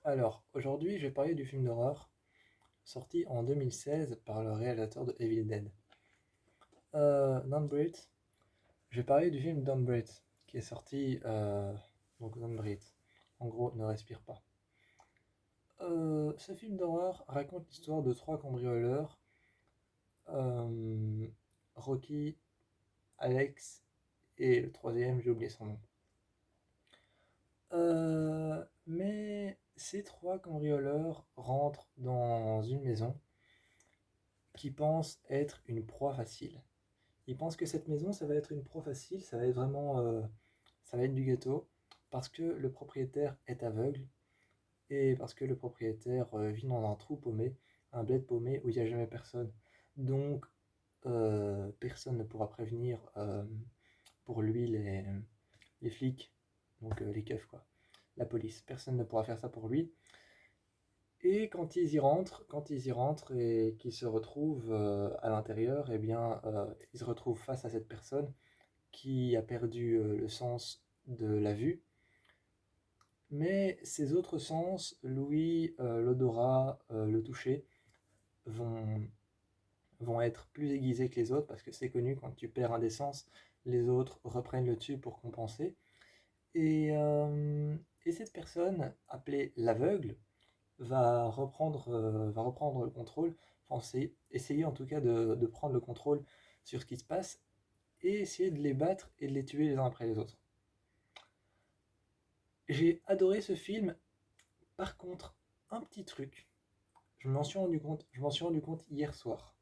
Alors, aujourd'hui, je vais parler du film d'horreur sorti en 2016 par le réalisateur de Evil Dead. Don't Breathe. Je vais parler du film Don't Breathe, qui est sorti. Donc, Don't Breathe. En gros, ne respire pas. Ce film d'horreur raconte l'histoire de trois cambrioleurs, euh, Rocky, Alex et le troisième, j'ai oublié son nom. Mais ces trois cambrioleurs rentrent dans une maison qui pense être une proie facile. Ils pensent que cette maison, ça va être une proie facile, ça va être vraiment, ça va être du gâteau, parce que le propriétaire est aveugle et parce que le propriétaire vit dans un trou paumé, un bled paumé où il n'y a jamais personne. Donc, personne ne pourra prévenir pour lui les flics, donc les keufs quoi, la police. Personne ne pourra faire ça pour lui. Et quand ils y rentrent et qu'ils se retrouvent à l'intérieur, eh bien, ils se retrouvent face à cette personne qui a perdu le sens de la vue, mais ses autres sens, l'ouïe, l'odorat, le toucher, vont, vont être plus aiguisés que les autres parce que c'est connu, quand tu perds un des sens, les autres reprennent le dessus pour compenser. Et, euh, et cette personne, appelée l'aveugle, va reprendre le contrôle, enfin, essayer en tout cas de prendre le contrôle sur ce qui se passe et essayer de les battre et de les tuer les uns après les autres. J'ai adoré ce film. Par contre, un petit truc, je m'en suis rendu compte hier soir.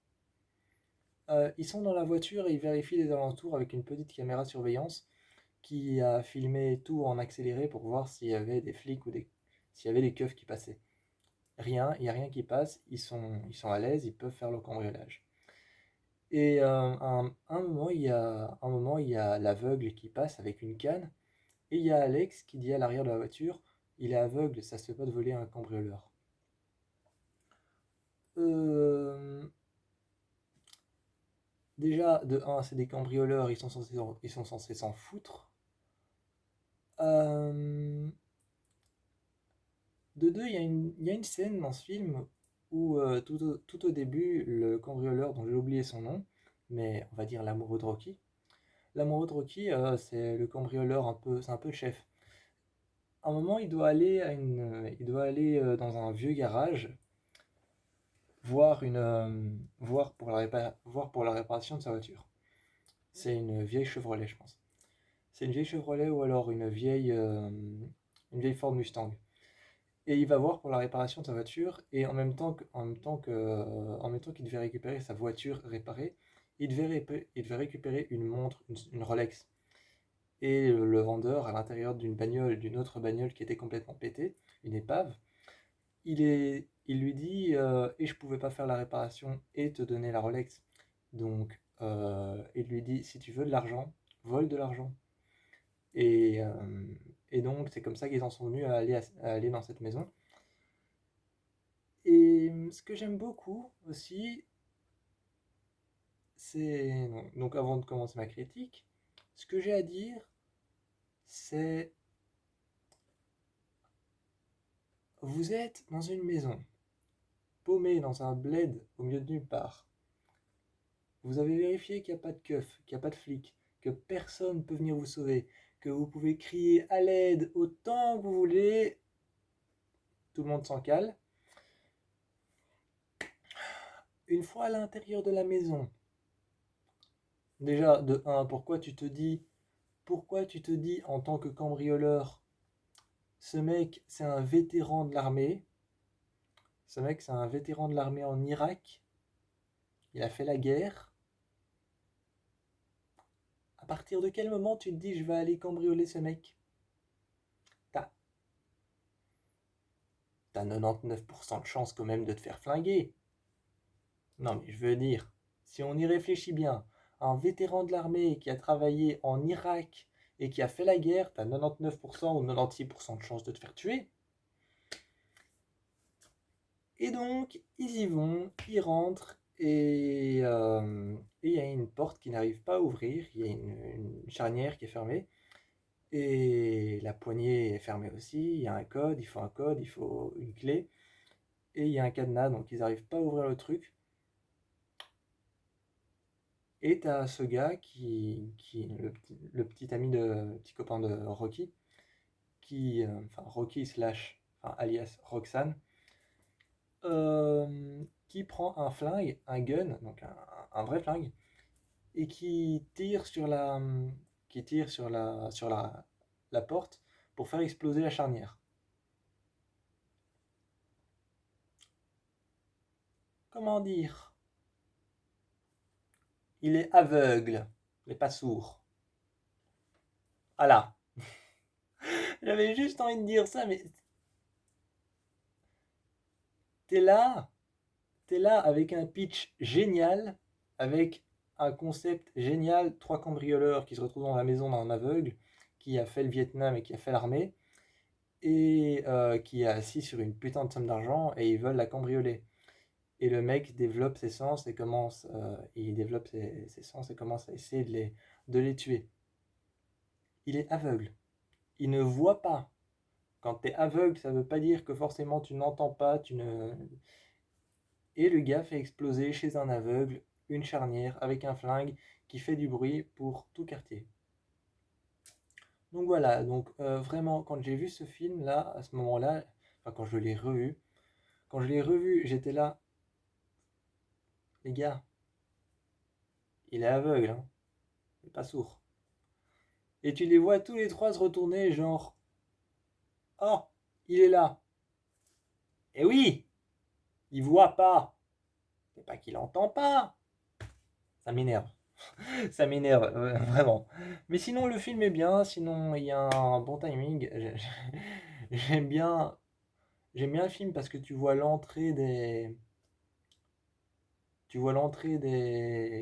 Ils sont dans la voiture et ils vérifient les alentours avec une petite caméra de surveillance qui a filmé tout en accéléré pour voir s'il y avait des flics ou s'il y avait des keufs qui passaient. Rien, il n'y a rien qui passe, ils sont à l'aise, ils peuvent faire le cambriolage. Et un moment, il y a l'aveugle qui passe avec une canne, et il y a Alex qui dit à l'arrière de la voiture, il est aveugle, ça se fait pas de voler un cambrioleur. Euh, Déjà, de un, c'est des cambrioleurs, ils sont censés s'en foutre. Euh, de deux, il y a une scène dans ce film où tout au début, le cambrioleur, dont j'ai oublié son nom, mais on va dire l'amoureux de Rocky. L'amoureux de Rocky, c'est le cambrioleur un peu, c'est un peu le chef. À un moment, il doit aller dans un vieux garage voir voir pour la réparation de sa voiture. C'est une vieille Chevrolet, je pense. C'est une vieille Chevrolet ou alors une vieille Ford Mustang. Et il va voir pour la réparation de sa voiture et en même temps qu'il devait récupérer sa voiture réparée, il devait récupérer une montre, une Rolex. Et le vendeur, à l'intérieur d'une autre bagnole qui était complètement pétée, une épave, il lui dit et je pouvais pas faire la réparation et te donner la Rolex. Donc, il lui dit si tu veux de l'argent, vole de l'argent. Et, euh, et donc, c'est comme ça qu'ils en sont venus à aller dans cette maison. Et ce que j'aime beaucoup aussi, c'est. Donc, avant de commencer ma critique, ce que j'ai à dire, c'est vous êtes dans une maison, paumé dans un bled au milieu de nulle part. Vous avez vérifié qu'il n'y a pas de keuf, qu'il n'y a pas de flic, que personne ne peut venir vous sauver, que vous pouvez crier à l'aide autant que vous voulez, tout le monde s'en cale. Une fois à l'intérieur de la maison, déjà, de un, pourquoi tu te dis en tant que cambrioleur, ce mec, c'est un vétéran de l'armée, ce mec, c'est un vétéran de l'armée en Irak, il a fait la guerre. À partir de quel moment tu te dis, je vais aller cambrioler ce mec? T'as, t'as 99% de chance quand même de te faire flinguer. Non, mais je veux dire, si on y réfléchit bien, un vétéran de l'armée qui a travaillé en Irak et qui a fait la guerre, t'as 99% ou 96% de chances de te faire tuer. Et donc, ils y vont, ils rentrent, et il y a une porte qui n'arrive pas à ouvrir, il y a une charnière qui est fermée, Et la poignée est fermée aussi, il y a un code, il faut une clé, et il y a un cadenas, donc ils n'arrivent pas à ouvrir le truc. Et t'as ce gars qui le petit ami le petit copain de Rocky, enfin Rocky slash, enfin, alias Roxane, qui prend un flingue, un gun, donc un vrai flingue, et qui tire sur la porte pour faire exploser la charnière. Comment dire? Il est aveugle, mais pas sourd. Voilà. J'avais juste envie de dire ça, mais t'es là, t'es là avec un pitch génial, avec un concept génial, trois cambrioleurs qui se retrouvent dans la maison d'un aveugle, qui a fait le Vietnam et qui a fait l'armée, et qui est assis sur une putain de somme d'argent, et ils veulent la cambrioler. Et le mec développe ses sens et commence à essayer de les tuer. Il est aveugle. Il ne voit pas. Quand tu es aveugle, ça ne veut pas dire que forcément tu n'entends pas, tu ne... Et le gars fait exploser chez un aveugle une charnière avec un flingue qui fait du bruit pour tout quartier. Donc voilà, donc vraiment, quand j'ai vu ce film-là, à ce moment-là, enfin quand je l'ai revu, j'étais là, les gars, il est aveugle, hein, il n'est pas sourd. Et tu les vois tous les trois se retourner, genre, oh, il est là. Et oui, il voit pas. C'est pas qu'il entend pas. Ça m'énerve. Ça m'énerve, vraiment. Mais sinon, le film est bien. Sinon, il y a un bon timing. J'aime bien, j'aime bien le film parce que tu vois l'entrée des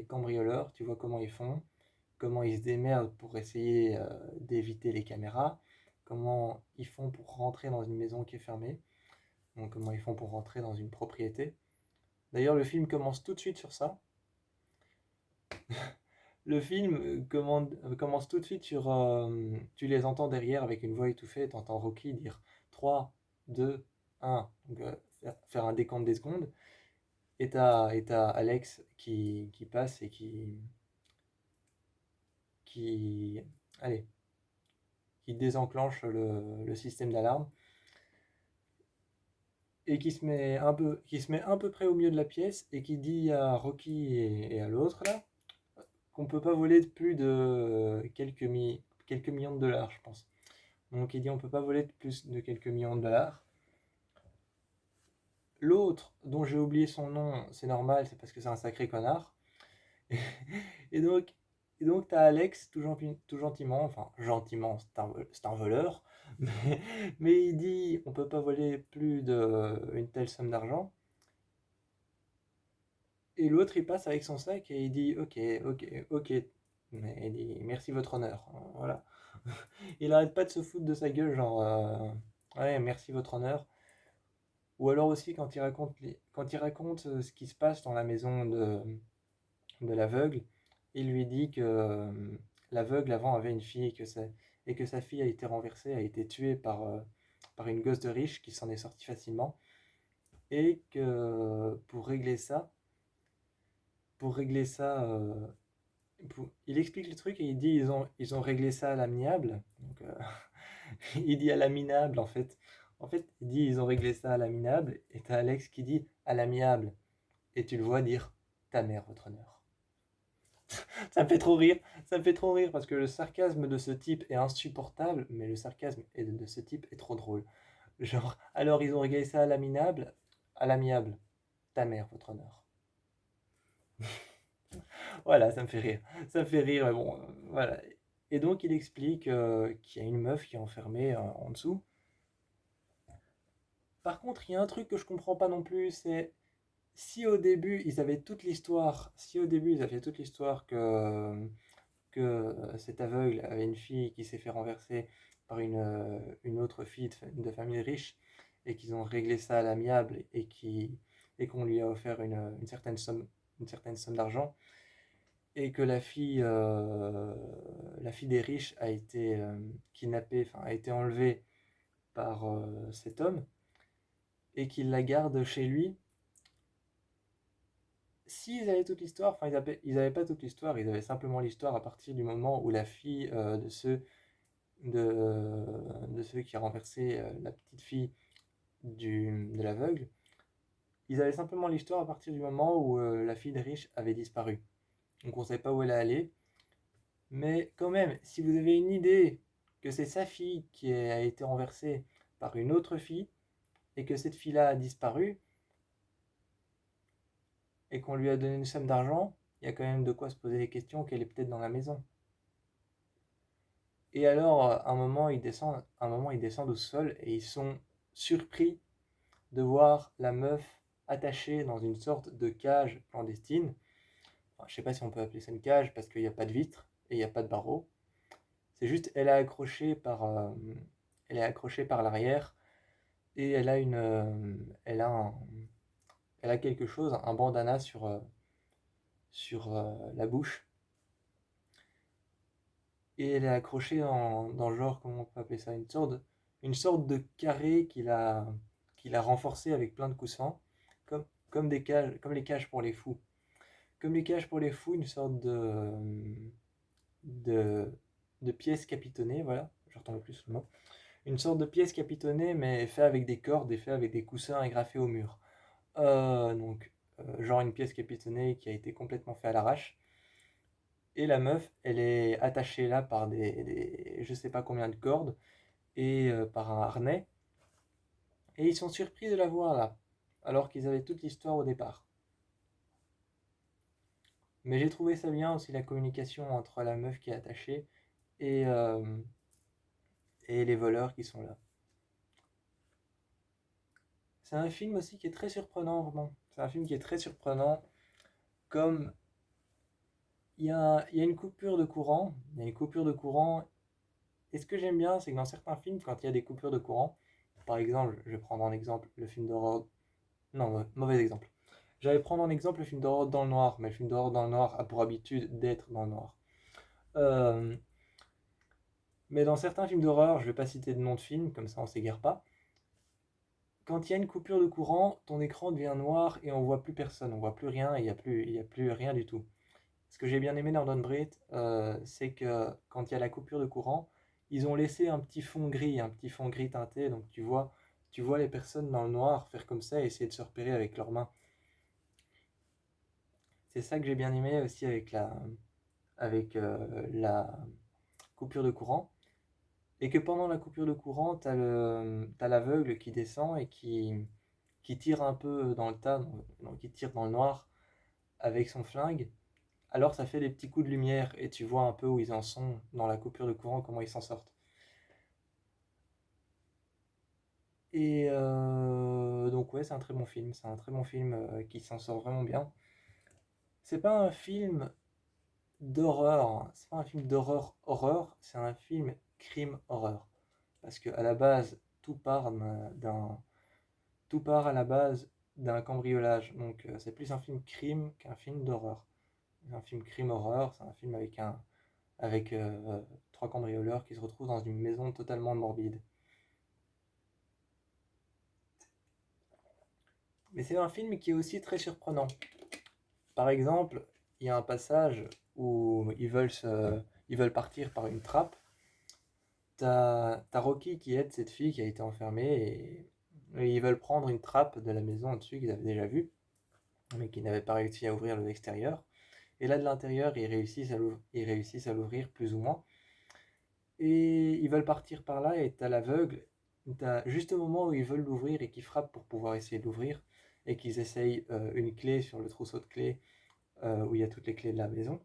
cambrioleurs. Tu vois comment ils font, comment ils se démerdent pour essayer d'éviter les caméras, comment ils font pour rentrer dans une maison qui est fermée, donc comment ils font pour rentrer dans une propriété. D'ailleurs, le film commence tout de suite sur ça. Le film commence tout de suite sur... tu les entends derrière avec une voix étouffée, tu entends Rocky dire 3, 2, 1, donc, faire un décompte des secondes, et t'as Alex qui passe et qui, allez, qui désenclenche le système d'alarme, et qui se met un peu près au milieu de la pièce, et qui dit à Rocky et à l'autre, là, qu'on peut pas voler de plus de quelques millions de dollars, je pense. Donc il dit on peut pas voler de plus de quelques millions de dollars. L'autre, dont j'ai oublié son nom, c'est normal, c'est parce que c'est un sacré connard. Et donc, et donc t'as Alex, tout gentiment, enfin gentiment, c'est un voleur, mais il dit on peut pas voler plus d'une telle somme d'argent. Et l'autre il passe avec son sac et il dit ok, ok, ok. Mais il dit merci votre honneur. Voilà. Il arrête pas de se foutre de sa gueule, genre ouais, merci votre honneur. Ou alors aussi quand il raconte ce qui se passe dans la maison de l'aveugle, il lui dit que l'aveugle avant avait une fille et que sa fille a été renversée, a été tuée par une gosse de riche qui s'en est sortie facilement. Et que pour régler ça, il explique le truc et il dit ils ont réglé ça à l'amiable. Donc, il dit à l'aminable en fait. En fait, il dit ils ont réglé ça à l'aminable et t'as Alex qui dit à l'amiable. Et tu le vois dire ta mère, votre honneur. Ça me fait trop rire. Ça me fait trop rire parce que le sarcasme de ce type est insupportable, mais le sarcasme de ce type est trop drôle. Genre, alors ils ont réglé ça à l'amiable. Ta mère, votre honneur. Voilà, ça me fait rire. Ça me fait rire, mais bon, voilà. Et donc il explique qu'il y a une meuf qui est enfermée en dessous. Par contre, il y a un truc que je comprends pas non plus, c'est si au début ils avaient toute l'histoire, si au début ils avaient toute l'histoire que cet aveugle avait une fille qui s'est fait renverser par une autre fille de famille riche et qu'ils ont réglé ça à l'amiable et qu'on lui a offert une certaine somme d'argent, et que la fille des riches a été kidnappée, enfin a été enlevée par cet homme, et qu'il la garde chez lui. S'ils avaient toute l'histoire, enfin ils avaient pas toute l'histoire, ils avaient simplement l'histoire à partir du moment où la fille de ceux qui a renversé la petite fille de l'aveugle, ils avaient simplement l'histoire à partir du moment où la fille des riches avait disparu. Donc on ne savait pas où elle allait. Mais quand même, si vous avez une idée que c'est sa fille qui a été renversée par une autre fille, et que cette fille-là a disparu, et qu'on lui a donné une somme d'argent, il y a quand même de quoi se poser les questions qu'elle est peut-être dans la maison. Et alors, à un moment, ils descendent au sol et ils sont surpris de voir la meuf attachée dans une sorte de cage clandestine. Enfin, je sais pas si on peut appeler ça une cage parce qu'il n'y a pas de vitre et il n'y a pas de barreaux. C'est juste, elle est accrochée par l'arrière et elle a quelque chose, un bandana sur la bouche. Et elle est accrochée dans genre, comment on peut appeler ça, une sorte de carré qu'il a renforcé avec plein de coussins, comme des cages, comme les cages pour les fous. Comme les cages pour les fous, une sorte de, de pièce capitonnée, voilà, je retombe plus sur le mot. Une sorte de pièce capitonnée, mais fait avec des cordes et fait avec des coussins agrafés au mur. Genre une pièce capitonnée qui a été complètement fait à l'arrache. Et la meuf, elle est attachée là par je sais pas combien de cordes et par un harnais. Et ils sont surpris de la voir là, alors qu'ils avaient toute l'histoire au départ. Mais j'ai trouvé ça bien aussi la communication entre la meuf qui est attachée et, euh, et les voleurs qui sont là. C'est un film aussi qui est très surprenant, vraiment. C'est un film qui est très surprenant, comme il y a une coupure de courant. Il y a une coupure de courant. Et ce que j'aime bien, c'est que dans certains films, quand il y a des coupures de courant, par exemple, je vais prendre en exemple le film d'horreur. Non, mauvais exemple. J'allais prendre en exemple le film d'horreur dans le noir, mais le film d'horreur dans le noir a pour habitude d'être dans le noir. Euh, mais dans certains films d'horreur, je vais pas citer de nom de film, comme ça on s'égare pas. Quand il y a une coupure de courant, ton écran devient noir et on voit plus personne, on voit plus rien et il y a plus rien du tout. Ce que j'ai bien aimé dans Don't Breathe, c'est que quand il y a la coupure de courant, ils ont laissé un petit fond gris teinté, donc tu vois les personnes dans le noir faire comme ça et essayer de se repérer avec leurs mains. C'est ça que j'ai bien aimé aussi avec la coupure de courant. Et que pendant la coupure de courant, t'as l'aveugle qui descend et qui tire un peu dans le tas, donc qui tire dans le noir avec son flingue. Alors ça fait des petits coups de lumière et tu vois un peu où ils en sont dans la coupure de courant, comment ils s'en sortent. Et donc ouais, c'est un très bon film, c'est un très bon film qui s'en sort vraiment bien. C'est pas un film d'horreur, hein. C'est pas un film d'horreur horreur, c'est un film crime horreur. Parce que à la base, tout part à la base d'un cambriolage. Donc c'est plus un film crime qu'un film d'horreur. Un film crime horreur, c'est un film avec trois cambrioleurs qui se retrouvent dans une maison totalement morbide. Mais c'est un film qui est aussi très surprenant. Par exemple, il y a un passage où ils veulent partir par une trappe. T'as Rocky qui aide cette fille qui a été enfermée et ils veulent prendre une trappe de la maison au-dessus qu'ils avaient déjà vue, mais qui n'avaient pas réussi à ouvrir de l'extérieur. Et là, de l'intérieur, ils réussissent à l'ouvrir plus ou moins. Et ils veulent partir par là et t'as l'aveugle. T'as juste au moment où ils veulent l'ouvrir et qu'ils frappent pour pouvoir essayer de l'ouvrir et qu'ils essayent une clé sur le trousseau de clés où il y a toutes les clés de la maison.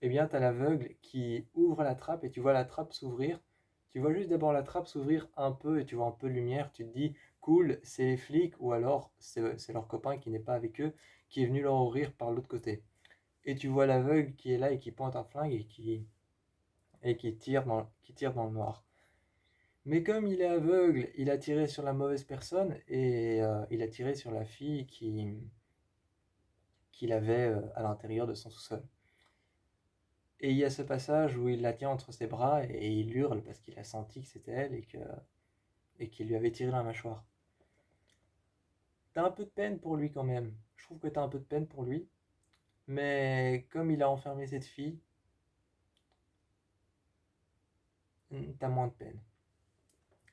Eh bien, t'as l'aveugle qui ouvre la trappe et tu vois la trappe s'ouvrir. Tu vois juste d'abord la trappe s'ouvrir un peu et tu vois un peu de lumière. Tu te dis, cool, c'est les flics ou alors c'est leur copain qui n'est pas avec eux qui est venu leur ouvrir par l'autre côté. Et tu vois l'aveugle qui est là et qui pointe un flingue et qui tire dans le noir. Mais comme il est aveugle, il a tiré sur la mauvaise personne et il a tiré sur la fille qu'il avait à l'intérieur de son sous-sol. Et il y a ce passage où il la tient entre ses bras et il hurle parce qu'il a senti que c'était elle et qu'il lui avait tiré la mâchoire. T'as un peu de peine pour lui quand même. Je trouve que t'as un peu de peine pour lui. Mais comme il a enfermé cette fille, t'as moins de peine.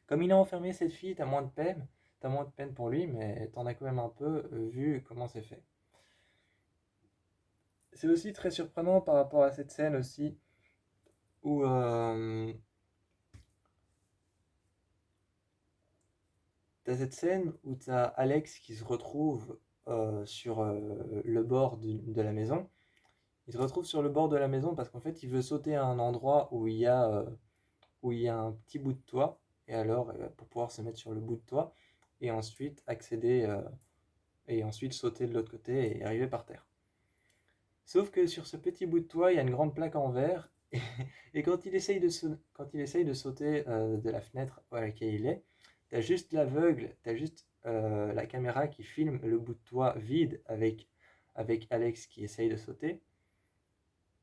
Comme il a enfermé cette fille, t'as moins de peine. T'as moins de peine pour lui, mais t'en as quand même un peu vu comment c'est fait. C'est aussi très surprenant par rapport à cette scène aussi où t'as cette scène où t'as Alex qui se retrouve sur le bord de la maison. Il se retrouve sur le bord de la maison parce qu'en fait il veut sauter à un endroit où il y a un petit bout de toit, et alors pour pouvoir se mettre sur le bout de toit et ensuite accéder et ensuite sauter de l'autre côté et arriver par terre. Sauf que sur ce petit bout de toit, il y a une grande plaque en verre, et quand il essaye de sauter de la fenêtre à laquelle il est, t'as juste l'aveugle, t'as juste la caméra qui filme le bout de toit vide avec Alex qui essaye de sauter,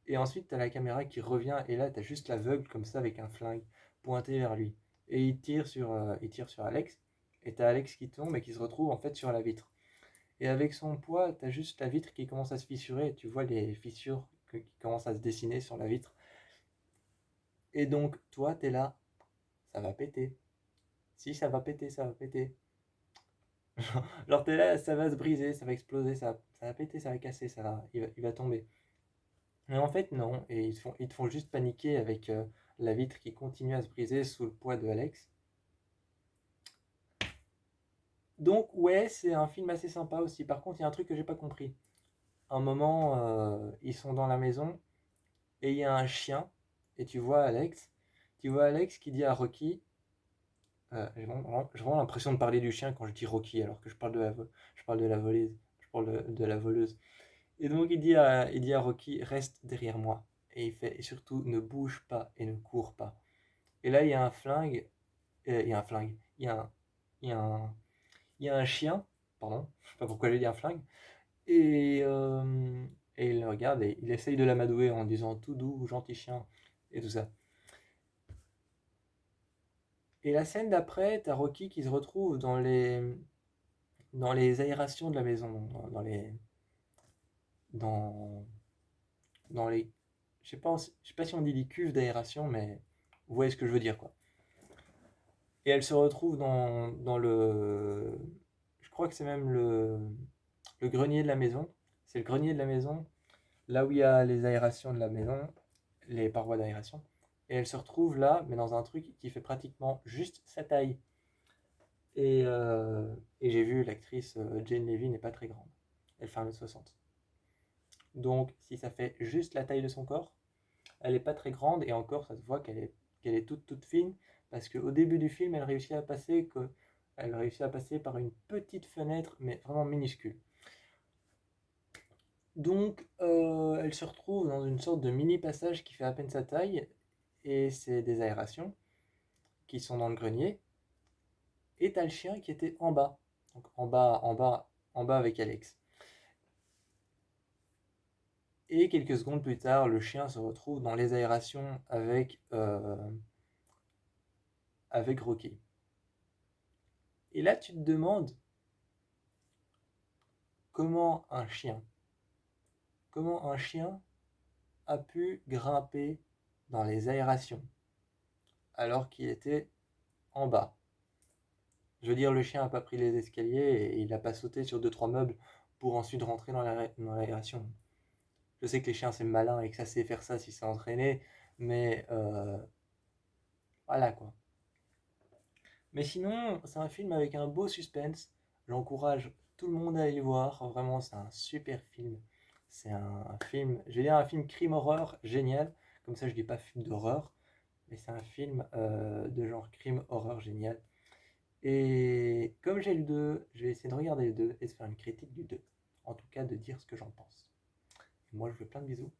et ensuite t'as la caméra qui revient, et là t'as juste l'aveugle comme ça avec un flingue pointé vers lui. Et il tire sur Alex, et t'as Alex qui tombe et qui se retrouve en fait sur la vitre. Et avec son poids, t'as juste la vitre qui commence à se fissurer, et tu vois les fissures qui commencent à se dessiner sur la vitre. Et donc, toi, t'es là, ça va péter. Si, ça va péter, ça va péter. Genre, t'es là, ça va se briser, ça va exploser, ça va péter, ça va casser, il va tomber. Mais en fait, non, et ils te font juste paniquer avec la vitre qui continue à se briser sous le poids de Alex. Donc, ouais, c'est un film assez sympa aussi. Par contre, il y a un truc que j'ai pas compris. Un moment, ils sont dans la maison, et il y a un chien, et tu vois Alex qui dit à Rocky, j'ai vraiment l'impression de parler du chien quand je dis Rocky, alors que je parle de la voleuse, de la voleuse. Et donc il dit à Rocky, reste derrière moi. Et il fait, et surtout, ne bouge pas et ne cours pas. Et là, il y a un flingue, il y a un flingue, il y a un, il y a un chien, pardon, je sais pas pourquoi j'ai dit un flingue, et, euh, et il le regarde et il essaye de l'amadouer en disant tout doux, gentil chien, et tout ça. Et la scène d'après, t'as Rocky qui se retrouve dans les aérations de la maison, dans, dans les, je sais pas si on dit les cuves d'aération, mais vous voyez ce que je veux dire, quoi. Et elle se retrouve je crois que c'est même le grenier de la maison. C'est le grenier de la maison, là où il y a les aérations de la maison, les parois d'aération. Et elle se retrouve là, mais dans un truc qui fait pratiquement juste sa taille. Et, euh, et j'ai vu l'actrice Jane Levy n'est pas très grande. Elle fait 1,60 m. Donc, si ça fait juste la taille de son corps, elle n'est pas très grande, et encore, ça se voit qu'elle est toute fine, parce qu'au début du film, elle réussit à passer par une petite fenêtre, mais vraiment minuscule. Donc, elle se retrouve dans une sorte de mini passage qui fait à peine sa taille, et c'est des aérations qui sont dans le grenier, et t'as le chien qui était en bas, donc en bas avec Alex. Et quelques secondes plus tard, le chien se retrouve dans les aérations avec Rocky. Et là, tu te demandes comment un chien, comment un chien a pu grimper dans les aérations alors qu'il était en bas. Je veux dire, le chien n'a pas pris les escaliers et il n'a pas sauté sur deux trois meubles pour ensuite rentrer dans l'aération. Je sais que les chiens c'est malin et que ça sait faire ça si c'est entraîné, mais voilà quoi. Mais sinon, c'est un film avec un beau suspense. J'encourage tout le monde à aller le voir. Vraiment, c'est un super film. C'est un film, je vais dire un film crime horreur génial. Comme ça, je dis pas film d'horreur, mais c'est un film de genre crime horreur génial. Et comme j'ai le 2, je vais essayer de regarder le 2 et de faire une critique du 2. En tout cas, de dire ce que j'en pense. Et moi, je vous fais plein de bisous.